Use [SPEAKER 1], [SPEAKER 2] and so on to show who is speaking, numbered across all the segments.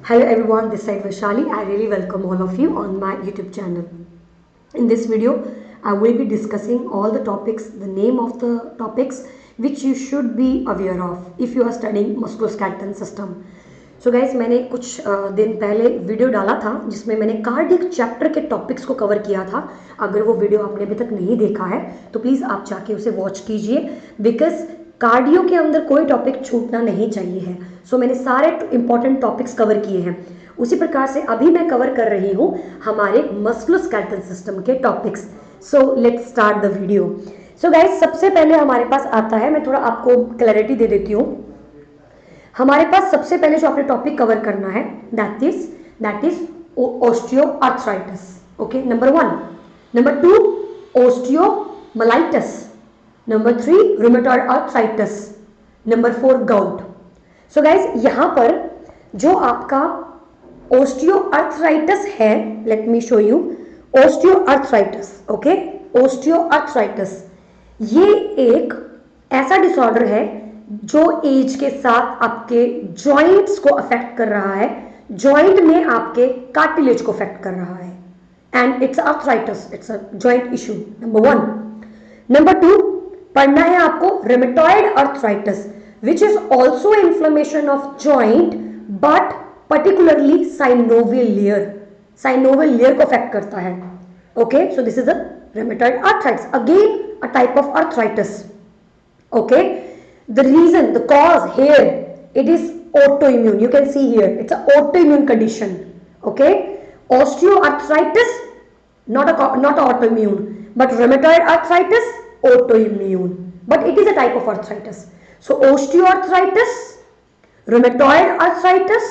[SPEAKER 1] Hello everyone, this side Vaishali. I really welcome all of you on my YouTube channel. In this video, I will be discussing all the topics, the name of the topics which you should be aware of if you are studying musculoskeletal system. So guys, मैंने कुछ दिन पहले video डाला था जिसमें मैंने cardiac chapter के topics को कवर किया था. अगर वो वीडियो आपने अभी तक नहीं देखा है तो प्लीज़ आप जाके उसे वॉच कीजिए, बिकॉज कार्डियो के अंदर कोई टॉपिक छूटना नहीं चाहिए है. सो मैंने सारे इंपॉर्टेंट टॉपिक्स कवर किए हैं. उसी प्रकार से अभी मैं कवर कर रही हूँ हमारे मस्कुलोस्केलेटल सिस्टम के topics. So let's start the video. So guys, सबसे पहले हमारे पास आता है, मैं थोड़ा आपको क्लैरिटी दे देती हूँ. हमारे पास सबसे पहले जो आपने टॉपिक कवर करना है that is osteoarthritis. Okay, number 1. Number 2, osteomyelitis. Number 3, rheumatoid arthritis. Number 4, gout. So guys, यहां पर जो आपका ओस्टियोआर्थराइटिस है, let me show you osteoarthritis. Okay, osteoarthritis ये एक ऐसा डिसऑर्डर है जो एज के साथ आपके जॉइंट्स को अफेक्ट कर रहा है, जॉइंट में आपके कार्टिलेज को अफेक्ट कर रहा है, and it's arthritis, it's a joint issue. Number 1. Number 2 पढ़ना है आपको rheumatoid arthritis, which is also inflammation of joint but particularly synovial layer. Synovial layer को अफेक्ट करता है. Okay, so this is a rheumatoid arthritis, again a type of arthritis. Okay, the reason, the cause here, it is autoimmune. You can see here it's an autoimmune condition. Okay, osteoarthritis not autoimmune, but rheumatoid arthritis autoimmune, but it is a type of arthritis. So osteoarthritis, rheumatoid arthritis,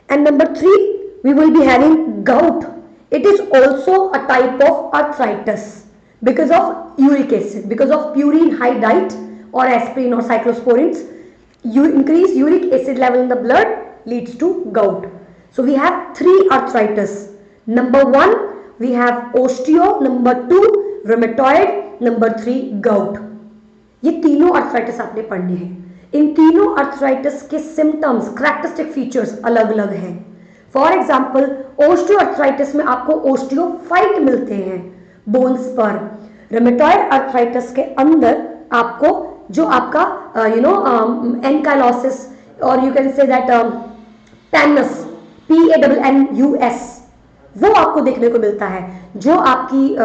[SPEAKER 1] and number 3 we will be having gout. It is also a type of arthritis because of uric acid, because of purine high diet or aspirin or cyclosporins. You increase uric acid level in the blood leads to gout. So we have 3 arthritis. Number 1 we have osteo, number 2 rheumatoid, number 3 gout. ये तीनों arthritis आपने पढ़ने हैं. इन तीनों arthritis के symptoms, characteristic features अलग अलग हैं. For example, osteoarthritis में आपको osteophyte मिलते हैं बोन्स पर. rheumatoid arthritis के अंदर आपको जो आपका एनकाइलोसिस और you can say that pannus, PANNUS, वो आपको देखने को मिलता है. जो आपकी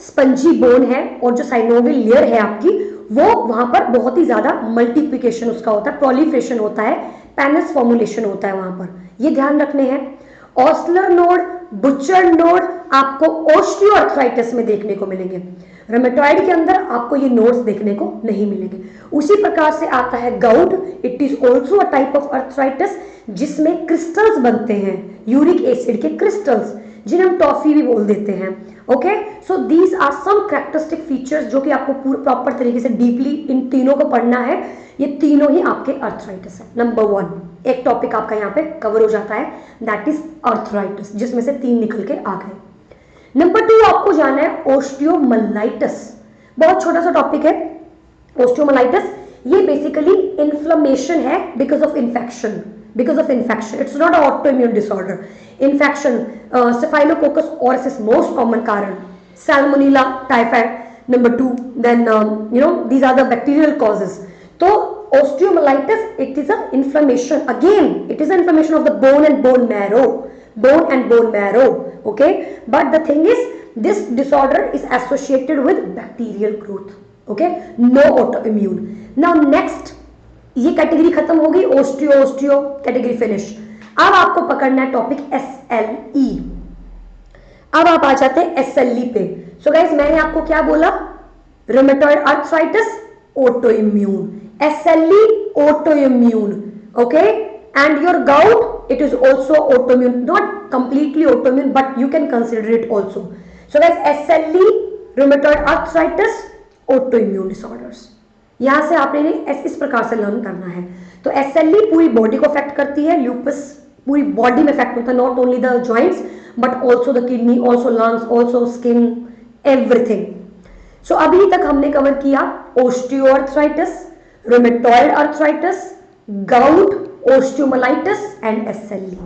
[SPEAKER 1] स्पंजी बोन है और जो साइनोवियल लेयर है आपकी, वो वहां पर बहुत ही ज्यादा मल्टीप्लिकेशन उसका होता है, प्रोलिफरेशन होता है, पैनस फॉर्मुलेशन होता है वहां पर. ये ध्यान रखने हैं. ऑस्लर नोड, बुचर नोड आपको ओस्टियोआर्थराइटिस में देखने को मिलेंगे. रूमेटॉइड के अंदर आपको ये नोड्स देखने को नहीं मिलेंगे. उसी प्रकार से आता है gout. It is also a type of arthritis जिसमें क्रिस्टल्स बनते हैं, यूरिक एसिड के क्रिस्टल्स, जिन्हें हम टॉफी भी बोल देते हैं. Okay, so these are some characteristic features जो कि आपको प्रॉपर तरीके से डीपली इन तीनों को पढ़ना है. ये तीनों ही आपके आर्थराइटिस है. नंबर 1 एक टॉपिक आपका यहाँ पे कवर हो जाता है, दैट इज आर्थराइटिस, जिसमें से 3 निकल के आ गए. नंबर 2 आपको जाना है ओस्टियोमालाइटिस. बहुत छोटा सा टॉपिक है ओस्टियोमालाइटिस. ये बेसिकली इन्फ्लेमेशन है because of infection. It's not autoimmune disorder. Infection, staphylococcus aureus most common कारण, salmonella typhoid. Number 2 then these are the bacterial causes. तो osteomyelitis, it is an inflammation, again it is an inflammation of the bone and bone marrow. Okay, but the thing is this disorder is associated with bacterial growth. Okay, no autoimmune. Now next, ये category खत्म होगी, osteo category finish. अब आपको पकड़ना है topic SLE. अब आप आ जाते हैं SLE पे. सो गाइज, मैंने आपको क्या बोला? Rheumatoid arthritis autoimmune, SLE autoimmune. Okay, and your gout, it is also autoimmune, not completely autoimmune, but you can consider it also. So guys, SLE, rheumatoid arthritis, autoimmune disorders. यहां से आपने इस प्रकार से लर्न करना है. तो SLE पूरी बॉडी को अफेक्ट करती है, ल्यूपस पूरी बॉडी में अफेक्ट होता है, not only the joints but also the kidney, also lungs, also skin, everything. So अभी तक हमने कवर किया osteoarthritis, rheumatoid arthritis, gout, osteomyelitis and SLE.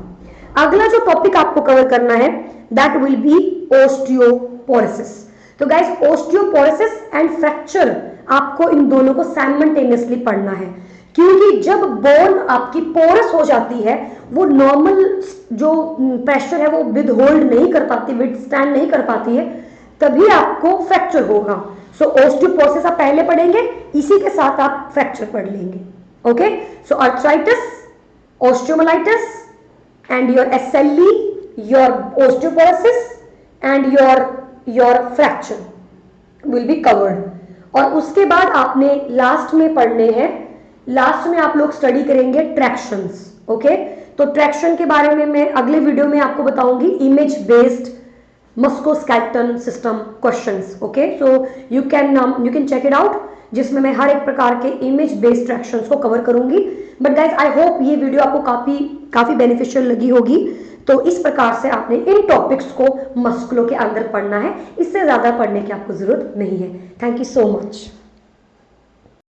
[SPEAKER 1] अगला जो टॉपिक आपको कवर करना है दैट विल बी ओस्टियोपोरोसिस। तो गाइस ओस्टियोपोरोसिस एंड फ्रैक्चर आपको इन दोनों को साइमल्टेनियसली पढ़ना है, क्योंकि जब बोन आपकी पोरस हो जाती है वो नॉर्मल जो प्रेशर है वो विद होल्ड नहीं कर पाती, विद स्टैंड नहीं कर पाती है, तभी आपको फ्रैक्चर होगा। सो ओस्टियोपोरोसिस आप पहले पढ़ेंगे, इसी के साथ आप फ्रैक्चर पढ़ लेंगे। Okay, so arthritis, osteomyelitis and your SLE, your osteoporosis and your fracture will be covered। और उसके बाद आपने लास्ट में पढ़ने हैं, लास्ट में आप लोग स्टडी करेंगे ट्रैक्शंस। ओके, तो ट्रैक्शन के बारे में मैं अगले वीडियो में आपको बताऊंगी, image based musculoskeletal system questions. Okay, so you can check it out, जिसमें मैं हर एक प्रकार के इमेज बेस्ड ट्रैक्शंस को कवर करूंगी। बट गाइज आई होप ये वीडियो आपको काफी बेनिफिशियल लगी होगी। तो इस प्रकार से आपने इन टॉपिक्स को मस्कुलो के अंदर पढ़ना है, इससे ज्यादा पढ़ने की आपको जरूरत नहीं है। Thank you so much.